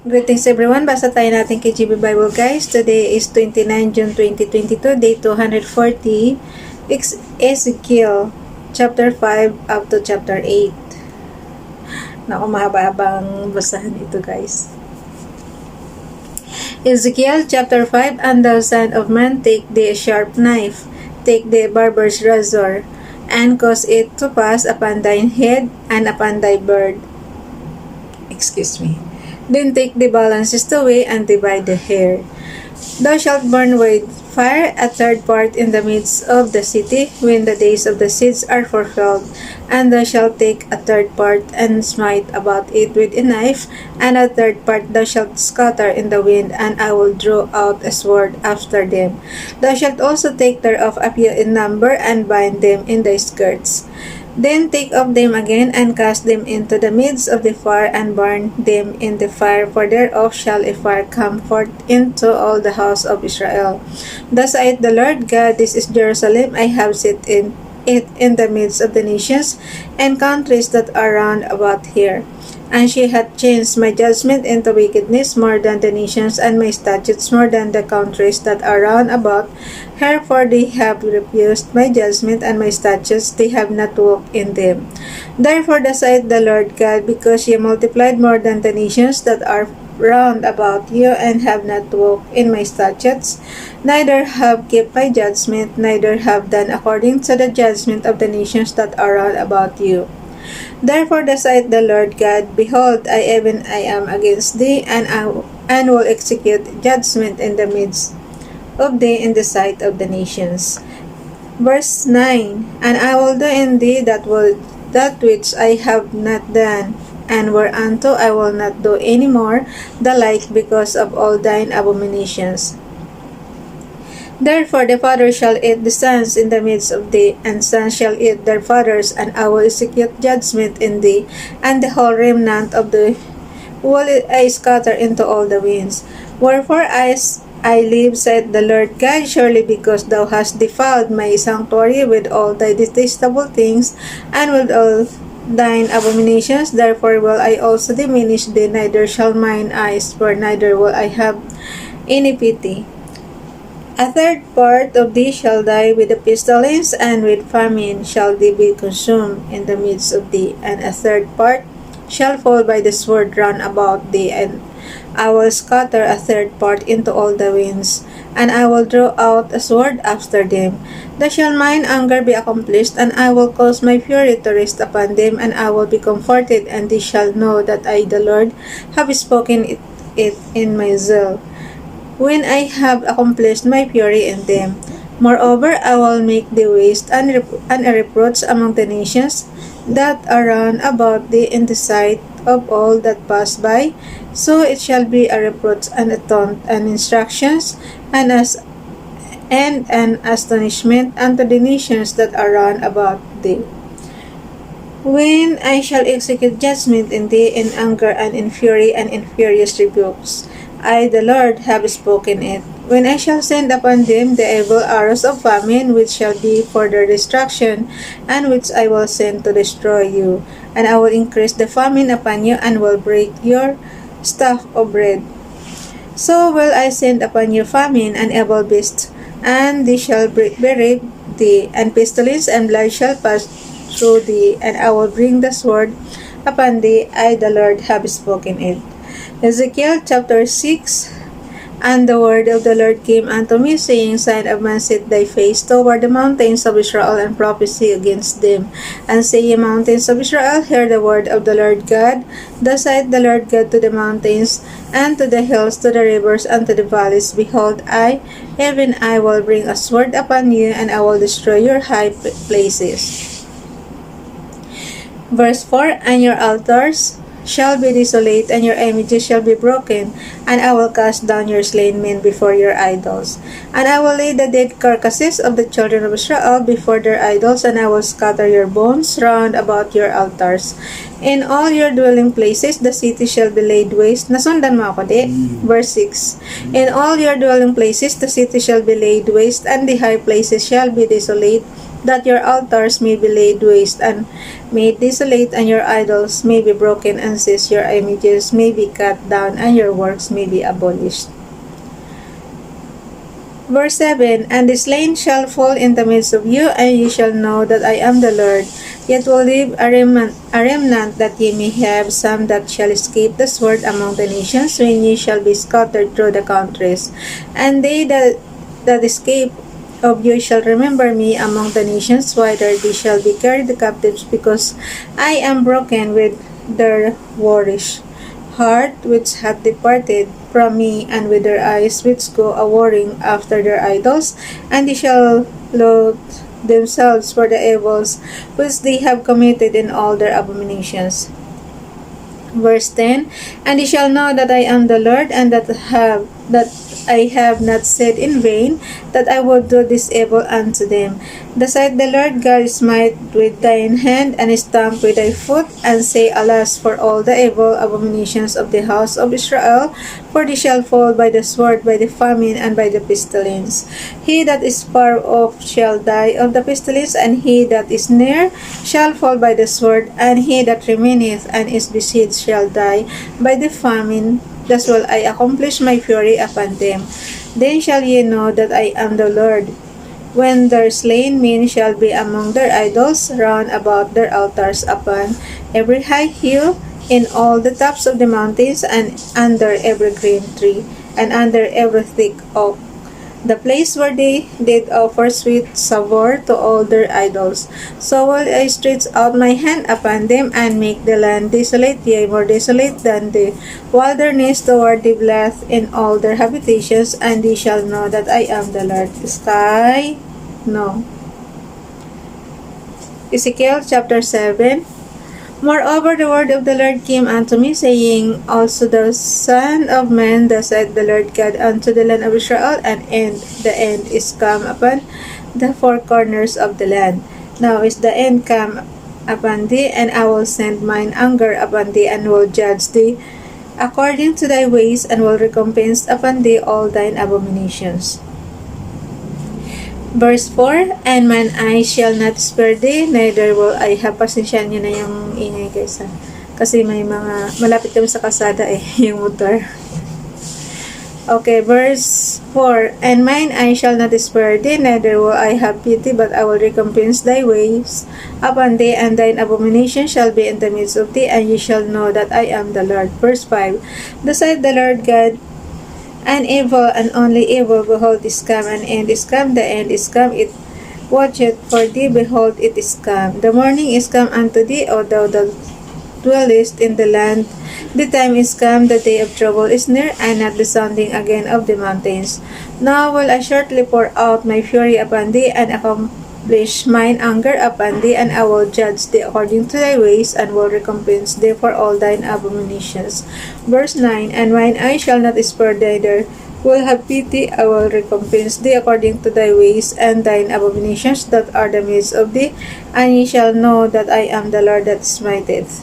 Greetings everyone, basa tayo natin kay GB Bible guys. Today is 29 June 2022, day 240, Ezekiel chapter 5 up to chapter 8. Naku, mahaba-habang basahan ito guys. Ezekiel chapter 5, And thou son of man, take thee a sharp knife, take thee a barber's razor, and cause it to pass upon thine head and upon thy beard. Then take the balances away and divide the hair. Thou shalt burn with fire a third part in the midst of the city when the days of the siege are fulfilled, and thou shalt take a third part and smite about it with a knife, and a third part thou shalt scatter in the wind, and I will draw out a sword after them. Thou shalt also take thereof a few in number, and bind them in thy skirts. Then take of them again, and cast them into the midst of the fire, and burn them in the fire, for thereof shall a fire come forth into all the house of Israel. Thus saith the Lord God, This is Jerusalem, I have set it in the midst of the nations and countries that are round about here. And she hath changed my judgment into wickedness more than the nations, and my statutes more than the countries that are round about. Herefore they have refused my judgment, and my statutes they have not walked in them. Therefore thus saith the Lord God, Because ye multiplied more than the nations that are round about you, and have not walked in my statutes, neither have kept my judgment, neither have done according to the judgment of the nations that are round about you. Therefore thus saith the Lord God, Behold, I am against thee, and will execute judgment in the midst of thee in the sight of the nations. Verse 9, And I will do in thee that which I have not done, and whereunto I will not do any more the like, because of all thine abominations. Therefore the fathers shall eat the sons in the midst of thee, and sons shall eat their fathers, and I will execute judgment in thee, and the whole remnant of thee will I scatter into all the winds. Wherefore I live, said the Lord God, surely because thou hast defiled my sanctuary with all thy detestable things, and with all thine abominations, therefore will I also diminish thee, neither shall mine eyes spare, neither will I have any pity. A third part of thee shall die with the pestilence, and with famine shall thee be consumed in the midst of thee, and a third part shall fall by the sword round about thee, and I will scatter a third part into all the winds, and I will draw out a sword after them. Thus shall mine anger be accomplished, and I will cause my fury to rest upon them, and I will be comforted, and they shall know that I, the Lord, have spoken it in my zeal, when I have accomplished my fury in them. Moreover, I will make thee waste and a reproach among the nations that are round about thee in the sight of all that pass by. So it shall be a reproach and a taunt and instructions, and an astonishment unto the nations that are round about thee. When I shall execute judgment in thee in anger and in fury and in furious rebukes, I, the Lord, have spoken it. When I shall send upon them the evil arrows of famine, which shall be for their destruction, and which I will send to destroy you, and I will increase the famine upon you, and will break your staff of bread. So will I send upon you famine and evil beasts, and they shall bereave thee, and pestilence and blood shall pass through thee, and I will bring the sword upon thee. I, the Lord, have spoken it. Ezekiel chapter 6, And the word of the Lord came unto me, saying, Son of man, set thy face toward the mountains of Israel, and prophesy against them. And say, Ye mountains of Israel, hear the word of the Lord God. Thus saith the Lord God to the mountains, and to the hills, to the rivers, and to the valleys, Behold, I, even I, will bring a sword upon you, and I will destroy your high places. Verse 4, And your altars shall be desolate, and your images shall be broken, and I will cast down your slain men before your idols. And I will lay the dead carcasses of the children of Israel before their idols, and I will scatter your bones round about your altars. In all your dwelling places, the city shall be laid waste. Nasundan mo ako, di? Verse 6. In all your dwelling places, the city shall be laid waste, and the high places shall be desolate, that your altars may be laid waste and made desolate, and your idols may be broken and cease, your images may be cut down, and your works may be abolished. Verse 7, And the slain shall fall in the midst of you, and ye shall know that I am the Lord. Yet will live a remnant, that ye may have some that shall escape the sword among the nations, when ye shall be scattered through the countries. And they that escape of you shall remember me among the nations, whither they shall be carried captives, because I am broken with their warish heart, which hath departed from me, and with their eyes which go a-warring after their idols, and they shall loathe themselves for the evils which they have committed in all their abominations. Verse 10, And ye shall know that I am the Lord, and that I have not said in vain, that I would do this evil unto them. Thus saith the Lord God, Smite with thine hand, and stamp with thy foot, and say, Alas, for all the evil abominations of the house of Israel, for they shall fall by the sword, by the famine, and by the pestilence. He that is far off shall die of the pestilence, and he that is near shall fall by the sword, and he that remaineth and is besieged shall die by the famine. Thus will I accomplish my fury upon them. Then shall ye know that I am the Lord, when their slain men shall be among their idols, round about their altars, upon every high hill, in all the tops of the mountains, and under every green tree, and under every thick oak, the place where they did offer sweet savour to all their idols. So will I stretch out my hand upon them, and make the land desolate, yea, more desolate than the wilderness toward the blast in all their habitations, and they shall know that I am the Lord. Sky? No. Ezekiel chapter 7. Moreover, the word of the Lord came unto me, saying, Also the Son of Man, thus said the Lord God unto the land of Israel, the end is come upon the four corners of the land. Now is the end come upon thee, and I will send mine anger upon thee, and will judge thee according to thy ways, and will recompense upon thee all thine abominations. Verse 4, And mine eye shall not spare thee, neither will I have. Pasensyahan nyo na yung ingay guys ha. Kasi may mga, malapit kami sa kasada yung motor. Okay, verse 4, And mine eye shall not spare thee, neither will I have pity, but I will recompense thy ways upon thee, and thine abomination shall be in the midst of thee, and ye shall know that I am the Lord. Verse 5, Thus saith the Lord God, And evil, and only evil, behold, is come, and end is come, the end is come, it watcheth for thee, behold, it is come. The morning is come unto thee, O thou that dwellest in the land. The time is come, the day of trouble is near, and not the sounding again of the mountains. Now will I shortly pour out my fury upon thee, and accomplish mine anger upon thee, and I will judge thee according to thy ways, and will recompense thee for all thine abominations. Verse 9, And mine eye shall not spare, neither will have pity, I will recompense thee according to thy ways, and thine abominations that are the midst of thee, and ye shall know that I am the Lord that smiteth.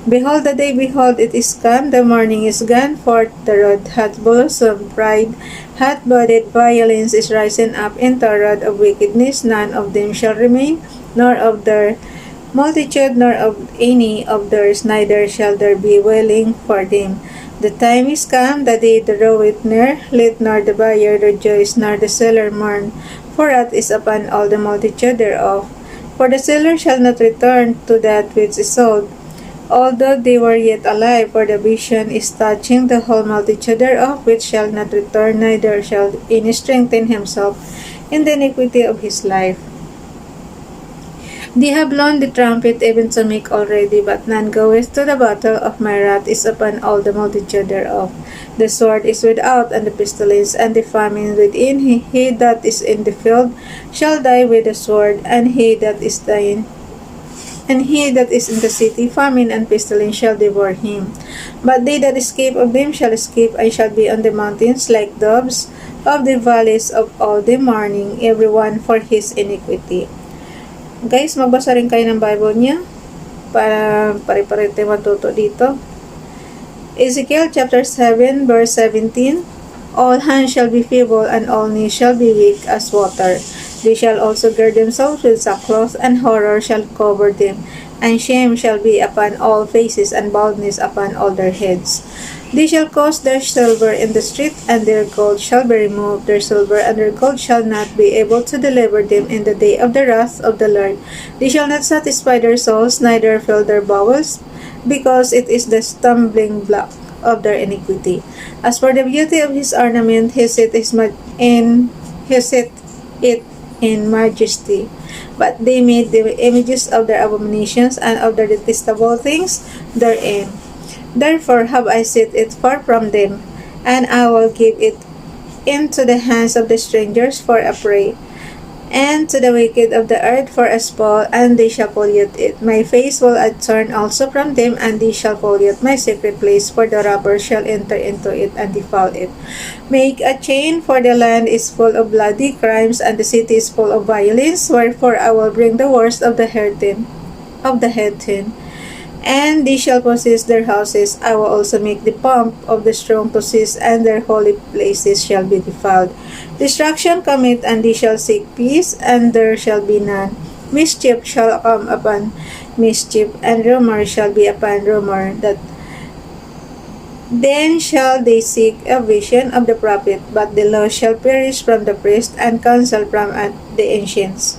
Behold, the day, behold, it is come, the morning is gone forth, the rod hath blossomed, pride hath budded, violence is risen up into a rod of wickedness, none of them shall remain, nor of their multitude, nor of any of theirs, neither shall there be wailing for them. The time is come, the day draweth near, let nor the buyer rejoice, nor the seller mourn, for wrath is upon all the multitude thereof. For the seller shall not return to that which is sold, although they were yet alive, for the vision is touching the whole multitude thereof, which shall not return, neither shall any strengthen himself in the iniquity of his life. They have blown the trumpet even to make already, but none goeth to the battle. Of my wrath is upon all the multitude thereof. The sword is without, and the pestilence, and the famine within. He that is in the field shall die with the sword, and he that is in the city, famine and pestilence shall devour him. But they that escape of them shall escape, and shall be on the mountains like doves of the valleys of all the morning, every one for his iniquity. Guys, magbasa rin kayo ng Bible niya para pare-pare tayo matuto dito. Ezekiel chapter 7 verse 17, All hands shall be feeble, and all knees shall be weak as water. They shall also gird themselves with sackcloth, and horror shall cover them, and shame shall be upon all faces, and baldness upon all their heads. They shall cause their silver in the street, and their gold shall be removed. Their silver and their gold shall not be able to deliver them in the day of the wrath of the Lord. They shall not satisfy their souls, neither fill their bowels, because it is the stumbling block of their iniquity. As for the beauty of his ornament, he set it in majesty. But they made the images of their abominations and of their detestable things therein. Therefore have I set it far from them, and I will give it into the hands of the strangers for a prey, and to the wicked of the earth for a spoil, and they shall pollute it. My face will I turn also from them, and they shall pollute my secret place, for the robber shall enter into it and defile it. Make a chain, for the land is full of bloody crimes, and the city is full of violence. Wherefore I will bring the worst of the heathen, and they shall possess their houses. I will also make the pomp of the strong to cease, and their holy places shall be defiled. Destruction cometh, and they shall seek peace, and there shall be none. Mischief shall come upon mischief, and rumor shall be upon rumor. Then shall they seek a vision of the prophet, but the law shall perish from the priest, and counsel from the ancients.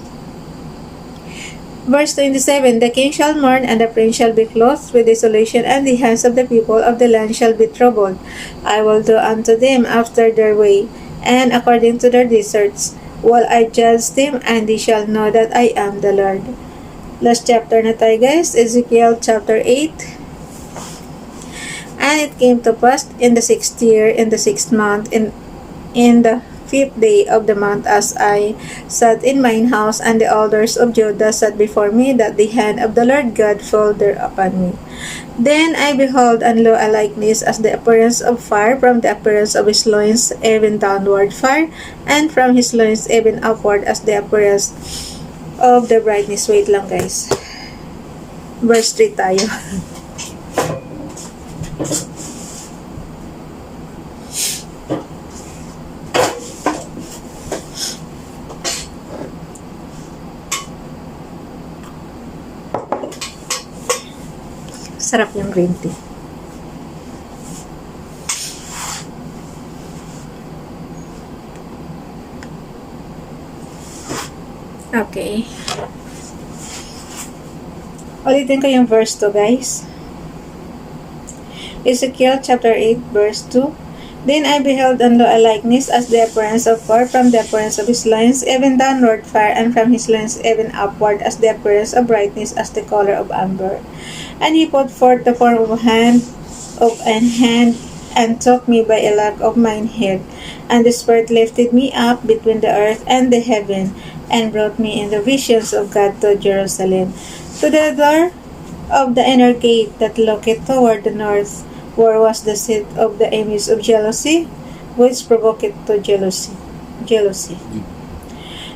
Verse 27, the king shall mourn, and the prince shall be clothed with desolation, and the hands of the people of the land shall be troubled. I will do unto them after their way, and according to their deserts will I judge them, and they shall know that I am the Lord. Last chapter na tayo guys, Ezekiel chapter 8. And it came to pass in the 6th year, in the 6th month, in the 5th day of the month, as I sat in mine house, and the elders of Judah sat before me, that the hand of the Lord God fell there upon me. Then I beheld, and lo, a likeness as the appearance of fire, from the appearance of his loins even downward fire, and from his loins even upward as the appearance of the brightness. Wait lang guys. Verse 3 tayo. Sarap yung green tea. Okay. Ulitin ko yung verse 2 guys. Ezekiel chapter 8 verse 2. Then I beheld, and lo, a likeness as the appearance of fire, from the appearance of his loins even downward fire, and from his loins even upward as the appearance of brightness, as the color of amber. And he put forth the form of an hand, and took me by a lock of mine head. And the Spirit lifted me up between the earth and the heaven, and brought me in the visions of God to Jerusalem, to the door of the inner gate that looketh toward the north, where was the seat of the image of jealousy, which provoked to jealousy.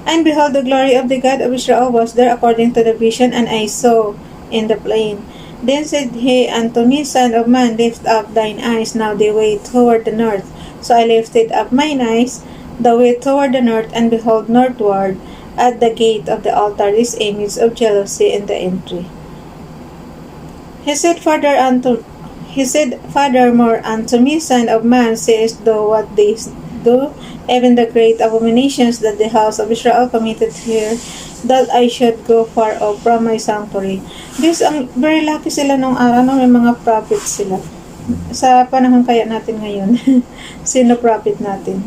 And behold, the glory of the God of Israel was there according to the vision, and I saw in the plain. Then said he unto me, Son of man, lift up thine eyes now the way toward the north. So I lifted up mine eyes the way toward the north, and behold, northward at the gate of the altar this image of jealousy in the entry. He said furthermore unto me, Son of man, sayest thou what they do, even the great abominations that the house of Israel committed here, that I should go far off from my sanctuary. Guys, ang very lucky sila nung araw na may mga prophets sila. Sa panahon kaya natin ngayon, sino prophet natin?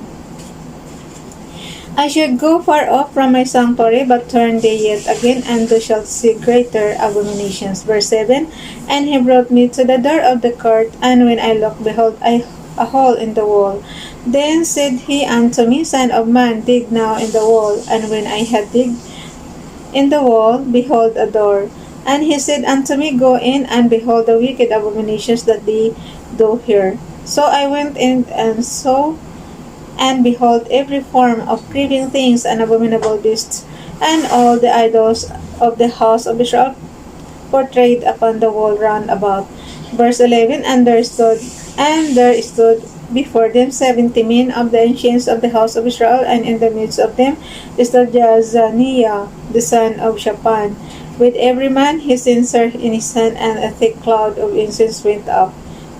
I should go far off from my sanctuary, but turn they yet again, and thou shalt see greater abominations. Verse 7, and he brought me to the door of the court, and when I looked, behold, a hole in the wall. Then said he unto me, Son of man, dig now in the wall. And when I had digged in the wall, behold, a door. And he said unto me, Go in, and behold the wicked abominations that they do here. So I went in and saw, and behold, every form of creeping things and abominable beasts, and all the idols of the house of Israel portrayed upon the wall round about. Verse 11, and there stood before them 70 men of the ancients of the house of Israel, and in the midst of them is the Jazaniah, the son of Shaphan, with every man his censer in his hand, and a thick cloud of incense went up.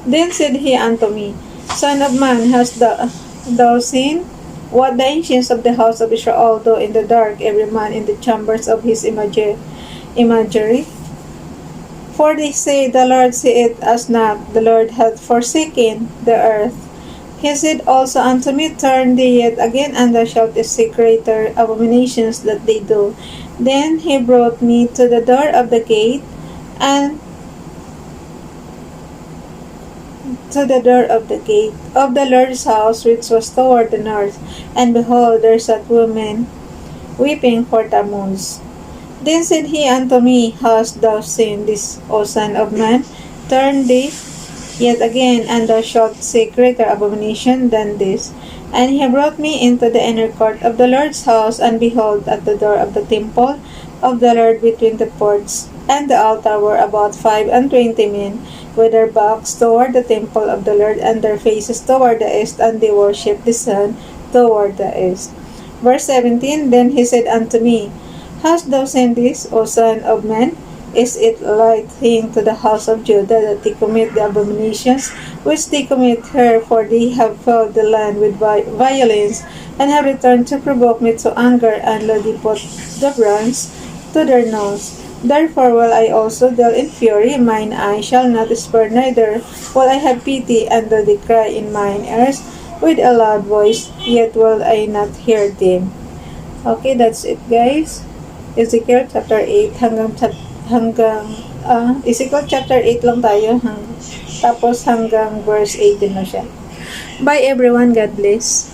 Then said he unto me, Son of man, hast thou seen what the ancients of the house of Israel do in the dark, every man in the chambers of his imagery? For they say, The Lord seeth us not, the Lord hath forsaken the earth. He said also unto me, Turn thee yet again, and thou shalt see greater abominations that they do. Then he brought me to the door of the gate, and to the door of the gate of the Lord's house, which was toward the north. And behold, there sat women weeping for Tammuz. Then said he unto me, Hast thou seen this, O son of man? Turn thee yet again, and thou shalt see greater abomination than this. And he brought me into the inner court of the Lord's house, and behold, at the door of the temple of the Lord between the porch and the altar were about 25 men, with their backs toward the temple of the Lord, and their faces toward the east, and they worshipped the sun toward the east. Verse 17, Then he said unto me, Hast thou seen this, O son of man? Is it a light thing to the house of Judah that they commit the abominations which they commit here? For they have filled the land with violence, and have returned to provoke me to anger, and they put the brands to their nose. Therefore will I also deal in fury, mine eye shall not spare, neither will I have pity, and though they cry in mine ears with a loud voice, yet will I not hear them. Okay, that's it guys. Ezekiel chapter 8 Ezekiel chapter 8 lang tayo, tapos hanggang verse 18 na siya. Bye everyone, God bless.